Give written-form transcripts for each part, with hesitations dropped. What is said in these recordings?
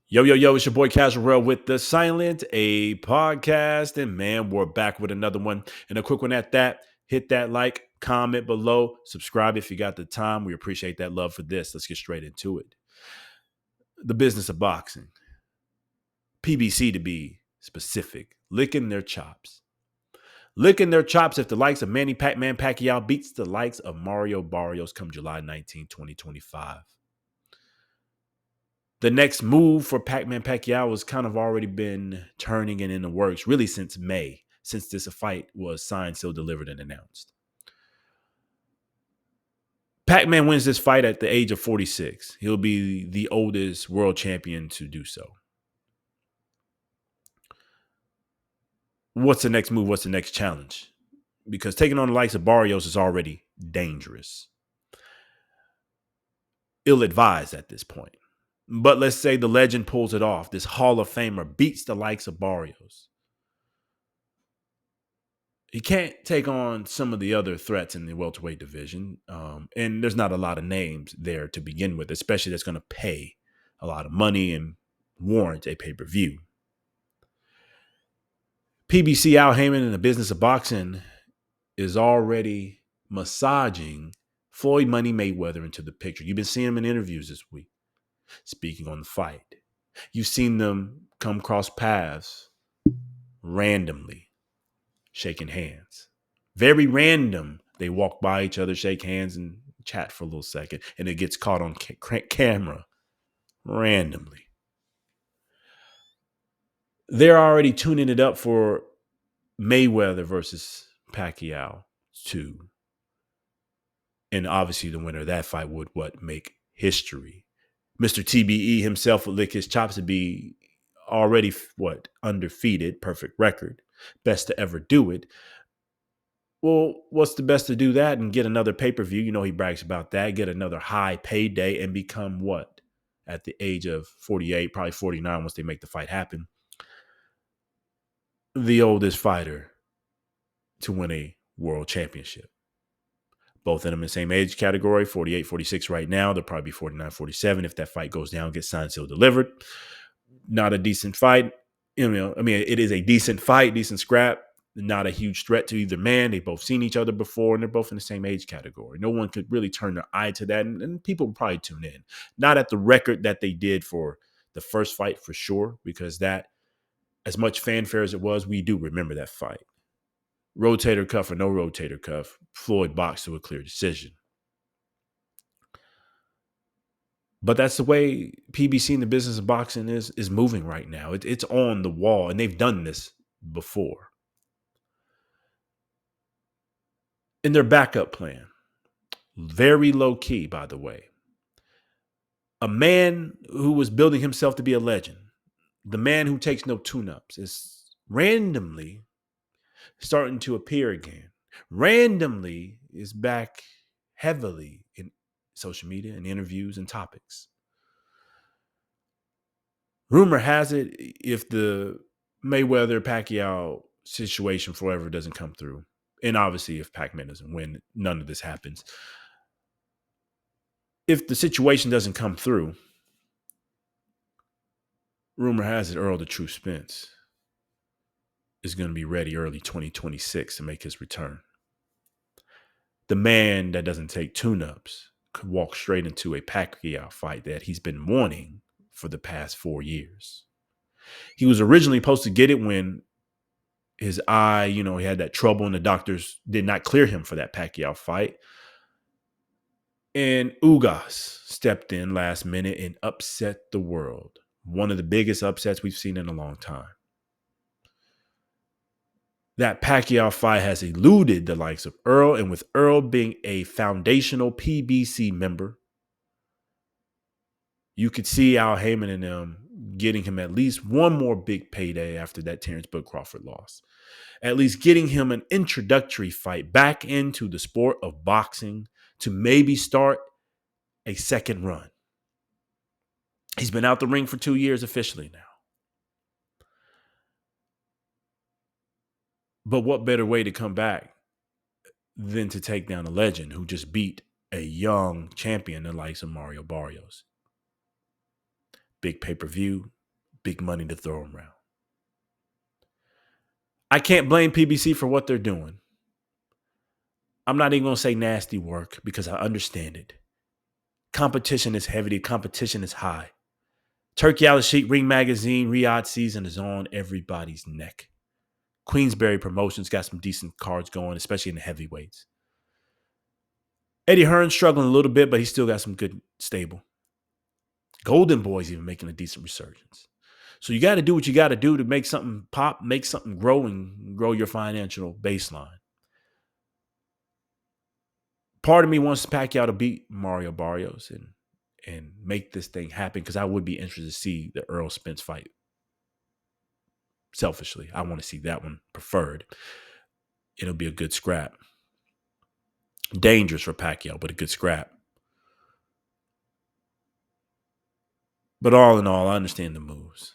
Yo, yo, yo, it's your boy Casual with The Silent, a podcast. And man, we're back with another one. And a quick one at that. Hit that like, comment below, subscribe if you got the time. We appreciate that love for this. Let's get straight into it. The business of boxing. PBC to be specific. Licking their chops. Licking their chops if the likes of Manny Pac-Man Pacquiao beats the likes of Mario Barrios come July 19, 2025. The next move for Pac-Man Pacquiao has kind of already been turning and in the works really since May, since this fight was signed, sealed, delivered, and announced. Pac-Man wins this fight at the age of 46. He'll be the oldest world champion to do so. What's the next move? What's the next challenge? Because taking on the likes of Barrios is already dangerous. Ill-advised at this point. But let's say the legend pulls it off. This Hall of Famer beats the likes of Barrios. He can't take on some of the other threats in the welterweight division. And there's not a lot of names there to begin with, especially that's going to pay a lot of money and warrant a pay-per-view. PBC Al Heyman in the business of boxing is already massaging Floyd Money Mayweather into the picture. You've been seeing him in interviews this week, speaking on the fight. You've seen them come cross paths randomly, shaking hands. Very random. They walk by each other, shake hands, and chat for a little second, and it gets caught on camera randomly. They're already tuning it up for Mayweather versus Pacquiao 2. And obviously the winner of that fight would make history. Mr. TBE himself would lick his chops to be already undefeated, perfect record, best to ever do it. Well, what's the best to do that and get another pay-per-view? You know, he brags about that, get another high payday and become what? At the age of 48, probably 49 once they make the fight happen. The oldest fighter to win a world championship. Both of them in the same age category, 48, 46 right now. They'll probably be 49, 47 if that fight goes down, gets signed, sealed, delivered. Not a decent fight. It is a decent fight, decent scrap. Not a huge threat to either man. They've both seen each other before, and they're both in the same age category. No one could really turn their eye to that, and people will probably tune in. Not at the record that they did for the first fight for sure, because that, as much fanfare as it was, we do remember that fight. Rotator cuff or no rotator cuff, Floyd boxed to a clear decision. But that's the way PBC in the business of boxing is moving right now. It's on the wall, and they've done this before. In their backup plan, very low key, by the way, a man who was building himself to be a legend, the man who takes no tune-ups, is randomly starting to appear again. Randomly is back heavily in social media and interviews and topics. Rumor has it, if the Mayweather Pacquiao situation forever doesn't come through, and obviously if Pac-Man doesn't win, none of this happens. If the situation doesn't come through, rumor has it Earl the True Spence is going to be ready early 2026 to make his return. The man that doesn't take tune-ups could walk straight into a Pacquiao fight that he's been wanting for the past 4 years. He was originally supposed to get it when his eye, he had that trouble and the doctors did not clear him for that Pacquiao fight. And Ugas stepped in last minute and upset the world. One of the biggest upsets we've seen in a long time. That Pacquiao fight has eluded the likes of Earl, and with Earl being a foundational PBC member, you could see Al Heyman and them getting him at least one more big payday after that Terrence Bud Crawford loss. At least getting him an introductory fight back into the sport of boxing to maybe start a second run. He's been out the ring for 2 years officially now. But what better way to come back than to take down a legend who just beat a young champion the likes of Mario Barrios? Big pay-per-view, big money to throw around. I can't blame PBC for what they're doing. I'm not even going to say nasty work because I understand it. Competition is heavy. The competition is high. Turkey Al Sheikh Ring Magazine Riyadh season is on everybody's neck. Queensberry Promotions got some decent cards going, especially in the heavyweights. Eddie Hearn's struggling a little bit, but he still got some good stable. Golden Boy's even making a decent resurgence. So you got to do what you got to do to make something pop, make something grow, and grow your financial baseline. Part of me wants Pacquiao to beat Mario Barrios and make this thing happen because I would be interested to see the Earl Spence fight. Selfishly, I want to see that one preferred. It'll be a good scrap. Dangerous for Pacquiao, but a good scrap. But all in all, I understand the moves.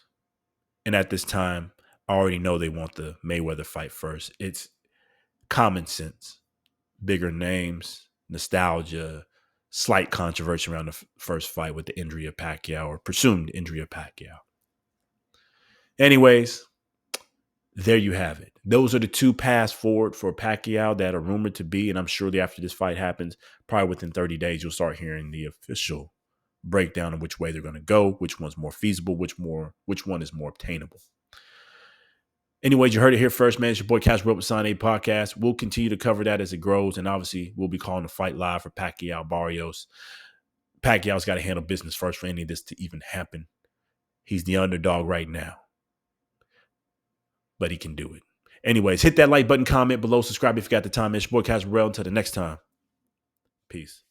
And at this time, I already know they want the Mayweather fight first. It's common sense. Bigger names, nostalgia, slight controversy around the first fight with the injury of Pacquiao or presumed injury of Pacquiao. Anyways, there you have it. Those are the two paths forward for Pacquiao that are rumored to be, and I'm sure after this fight happens, probably within 30 days, you'll start hearing the official breakdown of which way they're going to go, which one's more feasible, which one is more obtainable. Anyways, you heard it here first, man. It's your boy Cash Rope with Sign A Podcast. We'll continue to cover that as it grows, and obviously we'll be calling the fight live for Pacquiao Barrios. Pacquiao's got to handle business first for any of this to even happen. He's the underdog right now, but he can do it. Anyways, hit that like button, comment below, subscribe if you got the time. It's your boy Cash Rope. Until the next time, peace.